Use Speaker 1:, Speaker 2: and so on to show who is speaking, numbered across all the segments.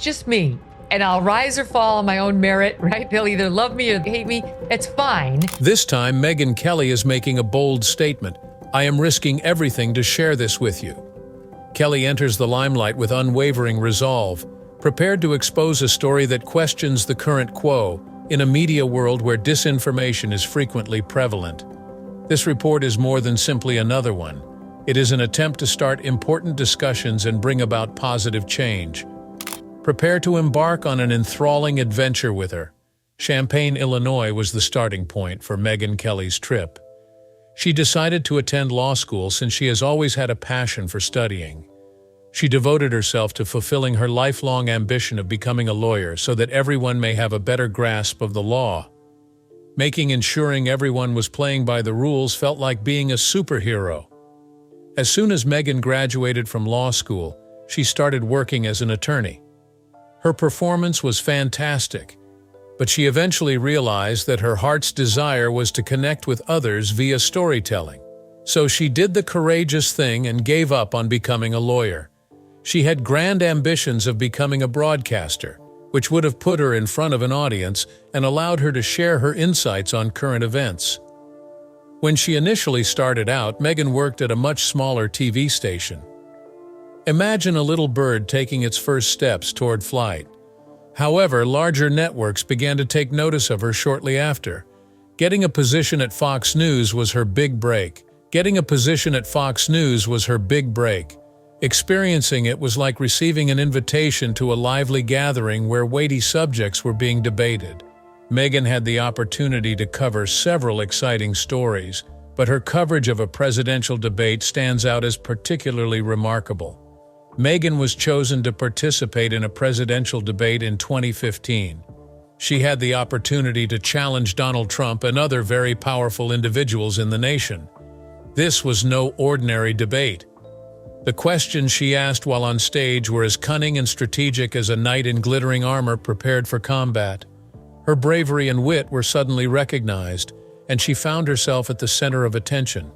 Speaker 1: just me. And I'll rise or fall on my own merit, right? They'll either love me or hate me. It's fine.
Speaker 2: This time, Megyn Kelly is making a bold statement. I am risking everything to share this with you. Kelly enters the limelight with unwavering resolve, prepared to expose a story that questions the current quo in a media world where disinformation is frequently prevalent. This report is more than simply another one. It is an attempt to start important discussions and bring about positive change. Prepare to embark on an enthralling adventure with her. Champaign, Illinois was the starting point for Megyn Kelly's trip. She decided to attend law school since she has always had a passion for studying. She devoted herself to fulfilling her lifelong ambition of becoming a lawyer so that everyone may have a better grasp of the law. Ensuring everyone was playing by the rules felt like being a superhero. As soon as Megyn graduated from law school, she started working as an attorney. Her performance was fantastic, but she eventually realized that her heart's desire was to connect with others via storytelling. So she did the courageous thing and gave up on becoming a lawyer. She had grand ambitions of becoming a broadcaster, which would have put her in front of an audience and allowed her to share her insights on current events. When she initially started out, Megyn worked at a much smaller TV station. Imagine a little bird taking its first steps toward flight. However, larger networks began to take notice of her shortly after. Getting a position at Fox News was her big break. Experiencing it was like receiving an invitation to a lively gathering where weighty subjects were being debated. Megyn had the opportunity to cover several exciting stories, but her coverage of a presidential debate stands out as particularly remarkable. Megyn was chosen to participate in a presidential debate in 2015. She had the opportunity to challenge Donald Trump and other very powerful individuals in the nation. This was no ordinary debate. The questions she asked while on stage were as cunning and strategic as a knight in glittering armor prepared for combat. Her bravery and wit were suddenly recognized, and she found herself at the center of attention.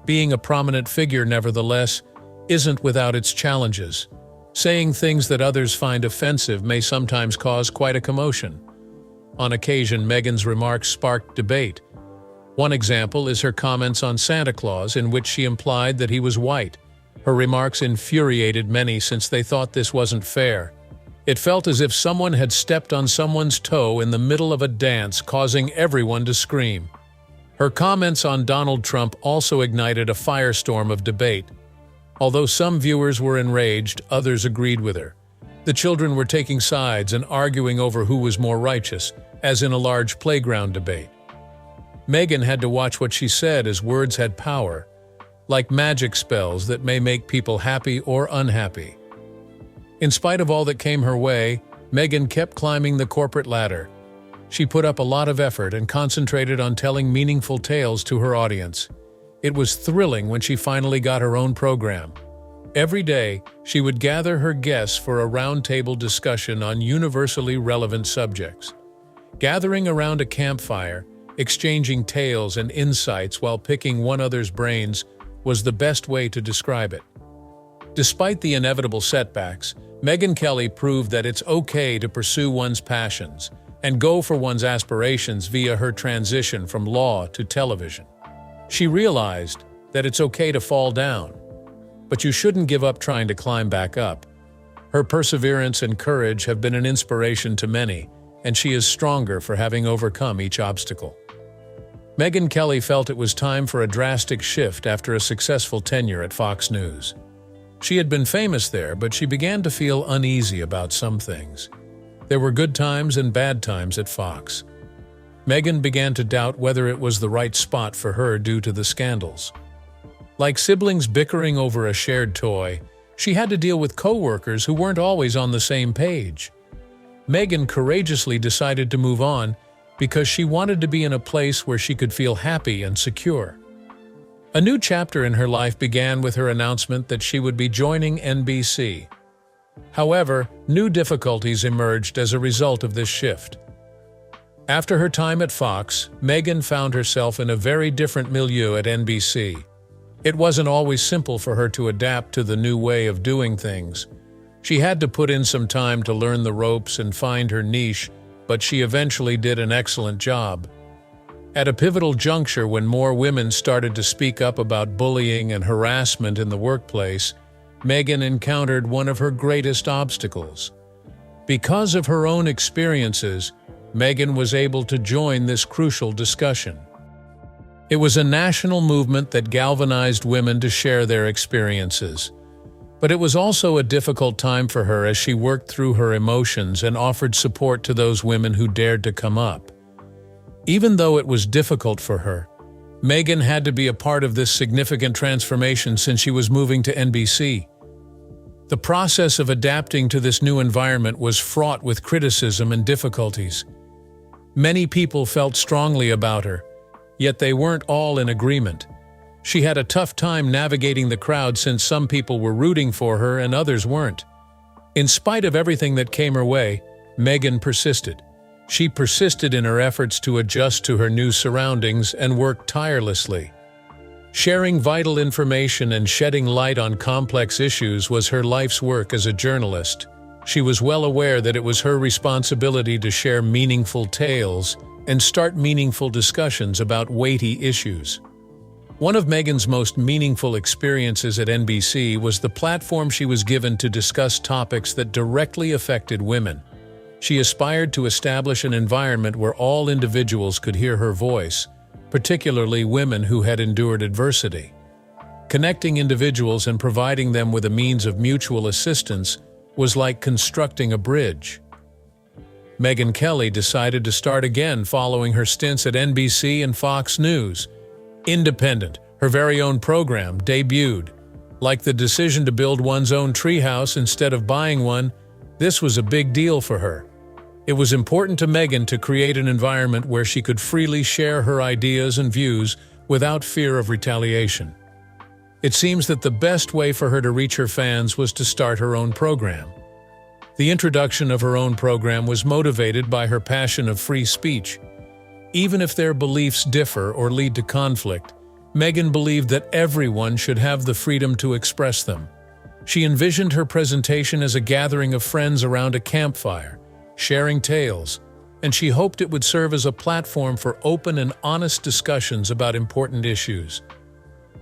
Speaker 2: Being a prominent figure, nevertheless, isn't without its challenges. Saying things that others find offensive may sometimes cause quite a commotion. On occasion, Megyn's remarks sparked debate. One example is her comments on Santa Claus, in which she implied that he was white. Her remarks infuriated many since they thought this wasn't fair. It felt as if someone had stepped on someone's toe in the middle of a dance, causing everyone to scream. Her comments on Donald Trump also ignited a firestorm of debate. Although some viewers were enraged, others agreed with her. The children were taking sides and arguing over who was more righteous, as in a large playground debate. Megyn had to watch what she said, as words had power, like magic spells that may make people happy or unhappy. In spite of all that came her way, Megyn kept climbing the corporate ladder. She put up a lot of effort and concentrated on telling meaningful tales to her audience. It was thrilling when she finally got her own program. Every day, she would gather her guests for a roundtable discussion on universally relevant subjects. Gathering around a campfire, exchanging tales and insights while picking one another's brains was the best way to describe it. Despite the inevitable setbacks, Megyn Kelly proved that it's okay to pursue one's passions and go for one's aspirations via her transition from law to television. She realized that it's okay to fall down, but you shouldn't give up trying to climb back up. Her perseverance and courage have been an inspiration to many, and she is stronger for having overcome each obstacle. Megyn Kelly felt it was time for a drastic shift after a successful tenure at Fox News. She had been famous there, but she began to feel uneasy about some things. There were good times and bad times at Fox. Megyn began to doubt whether it was the right spot for her due to the scandals. Like siblings bickering over a shared toy, she had to deal with co-workers who weren't always on the same page. Megyn courageously decided to move on because she wanted to be in a place where she could feel happy and secure. A new chapter in her life began with her announcement that she would be joining NBC. However, new difficulties emerged as a result of this shift. After her time at Fox, Megyn found herself in a very different milieu at NBC. It wasn't always simple for her to adapt to the new way of doing things. She had to put in some time to learn the ropes and find her niche, but she eventually did an excellent job. At a pivotal juncture when more women started to speak up about bullying and harassment in the workplace, Megyn encountered one of her greatest obstacles. Because of her own experiences, Megyn was able to join this crucial discussion. It was a national movement that galvanized women to share their experiences. But it was also a difficult time for her as she worked through her emotions and offered support to those women who dared to come up. Even though it was difficult for her, Megyn had to be a part of this significant transformation since she was moving to NBC. The process of adapting to this new environment was fraught with criticism and difficulties. Many people felt strongly about her, yet they weren't all in agreement. She had a tough time navigating the crowd since some people were rooting for her and others weren't. In spite of everything that came her way, Megyn persisted. She persisted in her efforts to adjust to her new surroundings and worked tirelessly. Sharing vital information and shedding light on complex issues was her life's work as a journalist. She was well aware that it was her responsibility to share meaningful tales and start meaningful discussions about weighty issues. One of Megyn's most meaningful experiences at NBC was the platform she was given to discuss topics that directly affected women. She aspired to establish an environment where all individuals could hear her voice, particularly women who had endured adversity. Connecting individuals and providing them with a means of mutual assistance was like constructing a bridge. Megyn Kelly decided to start again following her stints at NBC and Fox News. Independent, her very own program, debuted. Like the decision to build one's own treehouse instead of buying one, this was a big deal for her. It was important to Megyn to create an environment where she could freely share her ideas and views without fear of retaliation. It seems that the best way for her to reach her fans was to start her own program. The introduction of her own program was motivated by her passion of free speech. Even if their beliefs differ or lead to conflict, Megyn believed that everyone should have the freedom to express them. She envisioned her presentation as a gathering of friends around a campfire, sharing tales, and she hoped it would serve as a platform for open and honest discussions about important issues.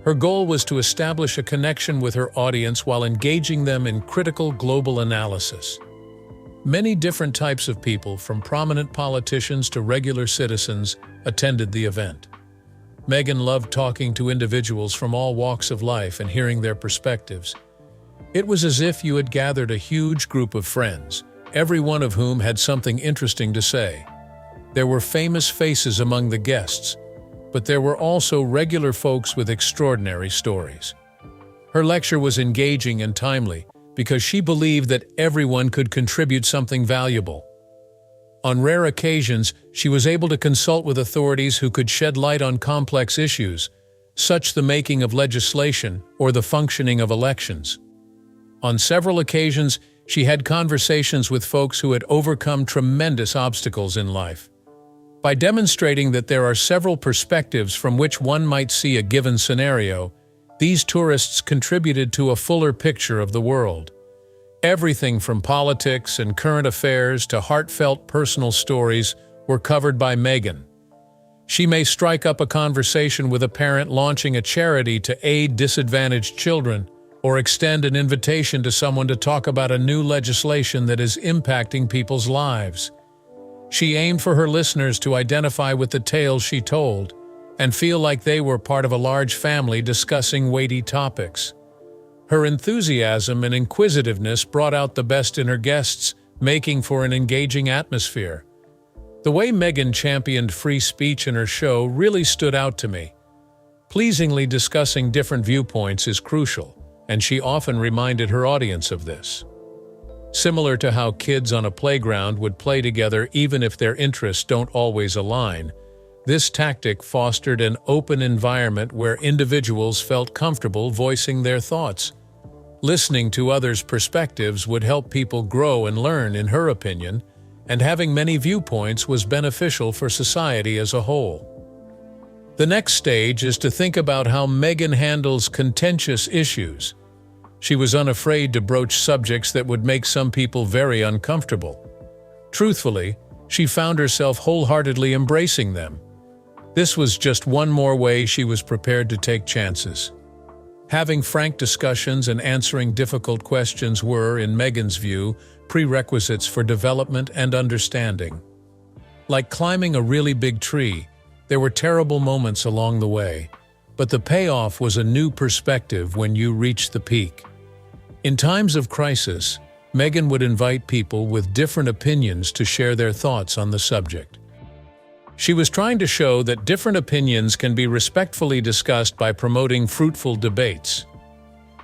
Speaker 2: Her goal was to establish a connection with her audience while engaging them in critical global analysis. Many different types of people, from prominent politicians to regular citizens, attended the event. Megyn loved talking to individuals from all walks of life and hearing their perspectives. It was as if you had gathered a huge group of friends, every one of whom had something interesting to say. There were famous faces among the guests, but there were also regular folks with extraordinary stories. Her lecture was engaging and timely because she believed that everyone could contribute something valuable. On rare occasions, she was able to consult with authorities who could shed light on complex issues, such as the making of legislation or the functioning of elections. On several occasions, she had conversations with folks who had overcome tremendous obstacles in life. By demonstrating that there are several perspectives from which one might see a given scenario, these tourists contributed to a fuller picture of the world. Everything from politics and current affairs to heartfelt personal stories were covered by Megyn. She may strike up a conversation with a parent launching a charity to aid disadvantaged children, or extend an invitation to someone to talk about a new legislation that is impacting people's lives. She aimed for her listeners to identify with the tales she told and feel like they were part of a large family discussing weighty topics. Her enthusiasm and inquisitiveness brought out the best in her guests, making for an engaging atmosphere. The way Megyn championed free speech in her show really stood out to me. Pleasingly discussing different viewpoints is crucial, and she often reminded her audience of this. Similar to how kids on a playground would play together even if their interests don't always align, this tactic fostered an open environment where individuals felt comfortable voicing their thoughts. Listening to others' perspectives would help people grow and learn, in her opinion, and having many viewpoints was beneficial for society as a whole. The next stage is to think about how Megyn handles contentious issues. She was unafraid to broach subjects that would make some people very uncomfortable. Truthfully, she found herself wholeheartedly embracing them. This was just one more way she was prepared to take chances. Having frank discussions and answering difficult questions were, in Megyn's view, prerequisites for development and understanding. Like climbing a really big tree, there were terrible moments along the way, but the payoff was a new perspective when you reached the peak. In times of crisis, Megyn would invite people with different opinions to share their thoughts on the subject. She was trying to show that different opinions can be respectfully discussed by promoting fruitful debates.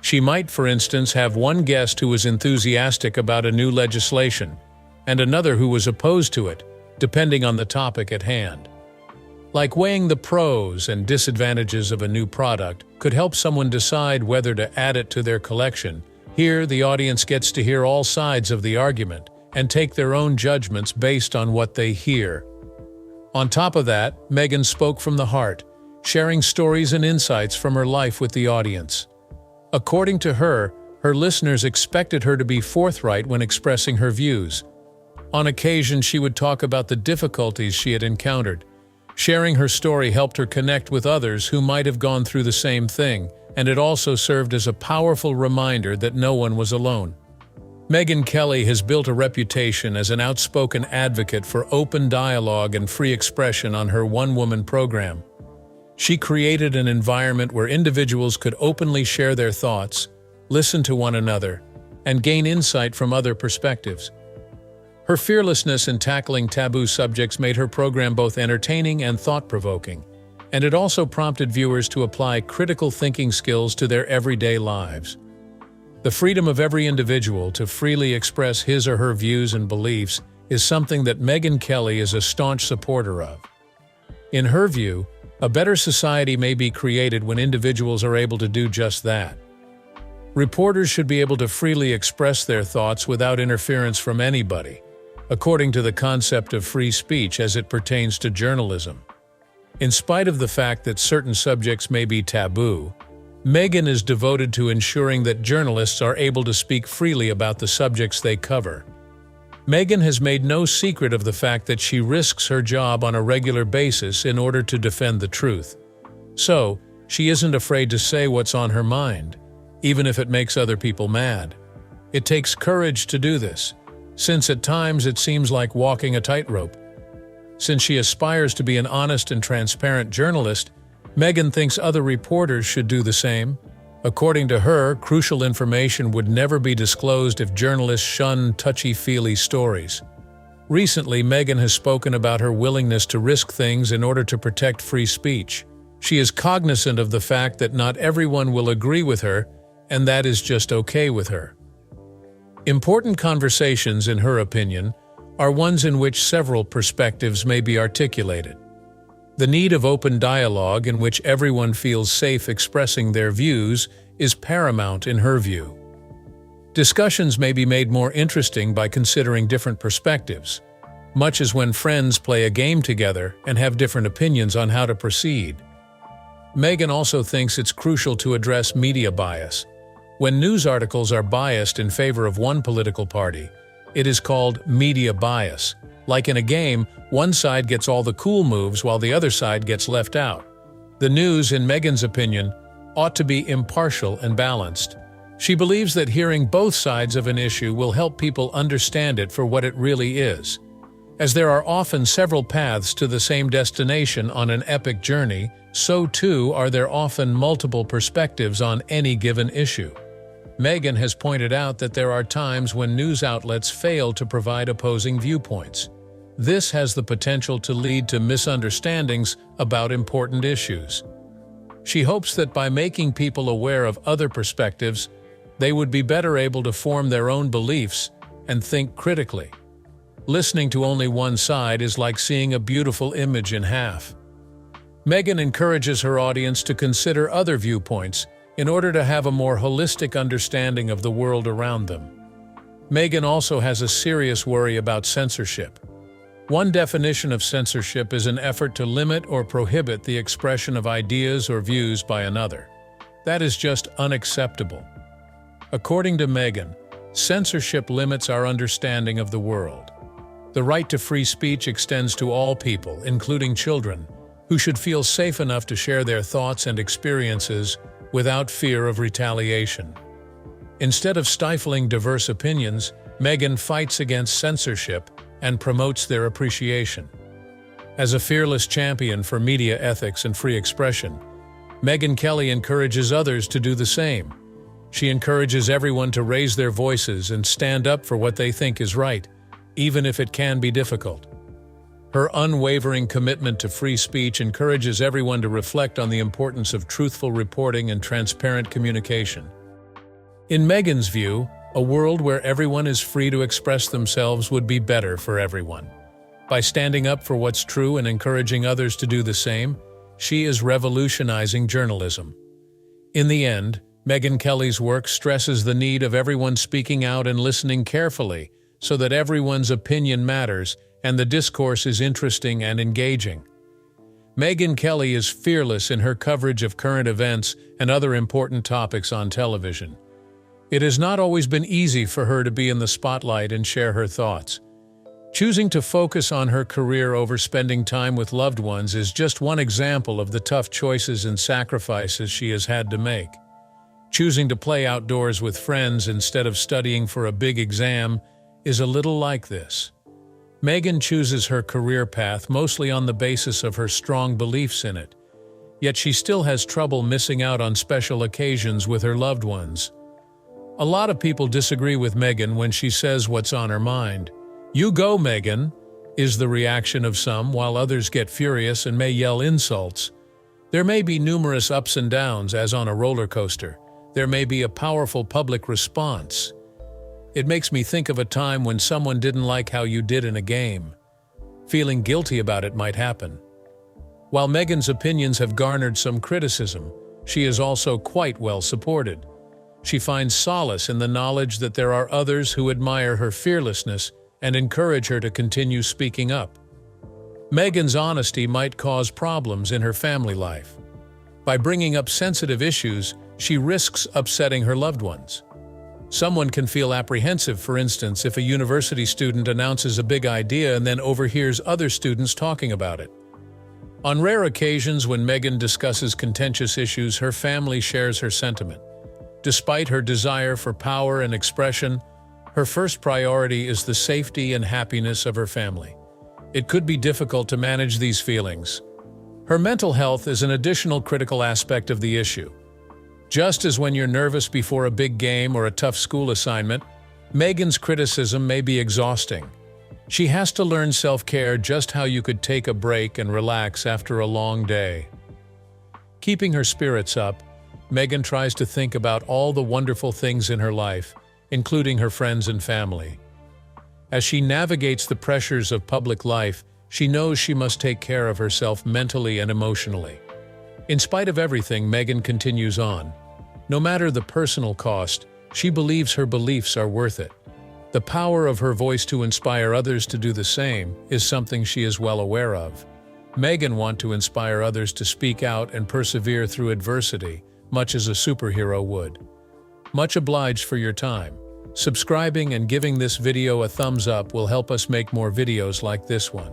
Speaker 2: She might, for instance, have one guest who was enthusiastic about a new legislation, and another who was opposed to it, depending on the topic at hand. Like weighing the pros and disadvantages of a new product could help someone decide whether to add it to their collection. Here, the audience gets to hear all sides of the argument and take their own judgments based on what they hear. On top of that, Megyn spoke from the heart, sharing stories and insights from her life with the audience. According to her, her listeners expected her to be forthright when expressing her views. On occasion, she would talk about the difficulties she had encountered. Sharing her story helped her connect with others who might have gone through the same thing, and it also served as a powerful reminder that no one was alone. Megyn Kelly has built a reputation as an outspoken advocate for open dialogue and free expression on her one-woman program. She created an environment where individuals could openly share their thoughts, listen to one another, and gain insight from other perspectives. Her fearlessness in tackling taboo subjects made her program both entertaining and thought-provoking, and it also prompted viewers to apply critical thinking skills to their everyday lives. The freedom of every individual to freely express his or her views and beliefs is something that Megyn Kelly is a staunch supporter of. In her view, a better society may be created when individuals are able to do just that. Reporters should be able to freely express their thoughts without interference from anybody, according to the concept of free speech as it pertains to journalism. In spite of the fact that certain subjects may be taboo, Megyn is devoted to ensuring that journalists are able to speak freely about the subjects they cover. Megyn has made no secret of the fact that she risks her job on a regular basis in order to defend the truth. So, she isn't afraid to say what's on her mind, even if it makes other people mad. It takes courage to do this, since at times it seems like walking a tightrope. Since she aspires to be an honest and transparent journalist, Megyn thinks other reporters should do the same. According to her, crucial information would never be disclosed if journalists shun touchy-feely stories. Recently, Megyn has spoken about her willingness to risk things in order to protect free speech. She is cognizant of the fact that not everyone will agree with her, and that is just okay with her. Important conversations, in her opinion, are ones in which several perspectives may be articulated. The need of open dialogue in which everyone feels safe expressing their views is paramount in her view. Discussions may be made more interesting by considering different perspectives, much as when friends play a game together and have different opinions on how to proceed. Megyn also thinks it's crucial to address media bias. When news articles are biased in favor of one political party, it is called media bias. Like in a game, one side gets all the cool moves while the other side gets left out. The news, in Megyn's opinion, ought to be impartial and balanced. She believes that hearing both sides of an issue will help people understand it for what it really is. As there are often several paths to the same destination on an epic journey, so too are there often multiple perspectives on any given issue. Megyn has pointed out that there are times when news outlets fail to provide opposing viewpoints. This has the potential to lead to misunderstandings about important issues. She hopes that by making people aware of other perspectives, they would be better able to form their own beliefs and think critically. Listening to only one side is like seeing a beautiful image in half. Megyn encourages her audience to consider other viewpoints in order to have a more holistic understanding of the world around them. Megyn also has a serious worry about censorship. One definition of censorship is an effort to limit or prohibit the expression of ideas or views by another. That is just unacceptable. According to Megyn, censorship limits our understanding of the world. The right to free speech extends to all people, including children, who should feel safe enough to share their thoughts and experiences without fear of retaliation. Instead of stifling diverse opinions, Megyn fights against censorship and promotes their appreciation. As a fearless champion for media ethics and free expression, Megyn Kelly encourages others to do the same. She encourages everyone to raise their voices and stand up for what they think is right, even if it can be difficult. Her unwavering commitment to free speech encourages everyone to reflect on the importance of truthful reporting and transparent communication. In Megyn's view, a world where everyone is free to express themselves would be better for everyone. By standing up for what's true and encouraging others to do the same, she is revolutionizing journalism. In the end, Megyn Kelly's work stresses the need of everyone speaking out and listening carefully so that everyone's opinion matters and the discourse is interesting and engaging. Megyn Kelly is fearless in her coverage of current events and other important topics on television. It has not always been easy for her to be in the spotlight and share her thoughts. Choosing to focus on her career over spending time with loved ones is just one example of the tough choices and sacrifices she has had to make. Choosing to play outdoors with friends instead of studying for a big exam is a little like this. Megyn chooses her career path mostly on the basis of her strong beliefs in it, yet she still has trouble missing out on special occasions with her loved ones. A lot of people disagree with Megyn when she says what's on her mind. "You go, Megyn," is the reaction of some, while others get furious and may yell insults. There may be numerous ups and downs, as on a roller coaster. There may be a powerful public response. It makes me think of a time when someone didn't like how you did in a game. Feeling guilty about it might happen. While Megyn's opinions have garnered some criticism, she is also quite well supported. She finds solace in the knowledge that there are others who admire her fearlessness and encourage her to continue speaking up. Megyn's honesty might cause problems in her family life. By bringing up sensitive issues, she risks upsetting her loved ones. Someone can feel apprehensive, for instance, if a university student announces a big idea and then overhears other students talking about it. On rare occasions when Megyn discusses contentious issues, her family shares her sentiment. Despite her desire for power and expression, her first priority is the safety and happiness of her family. It could be difficult to manage these feelings. Her mental health is an additional critical aspect of the issue. Just as when you're nervous before a big game or a tough school assignment, Megyn's criticism may be exhausting. She has to learn self-care, just how you could take a break and relax after a long day. Keeping her spirits up, Megyn tries to think about all the wonderful things in her life, including her friends and family. As she navigates the pressures of public life, she knows she must take care of herself mentally and emotionally. In spite of everything, Megyn continues on. No matter the personal cost, she believes her beliefs are worth it. The power of her voice to inspire others to do the same is something she is well aware of. Megyn wants to inspire others to speak out and persevere through adversity, much as a superhero would. Much obliged for your time. Subscribing and giving this video a thumbs up will help us make more videos like this one.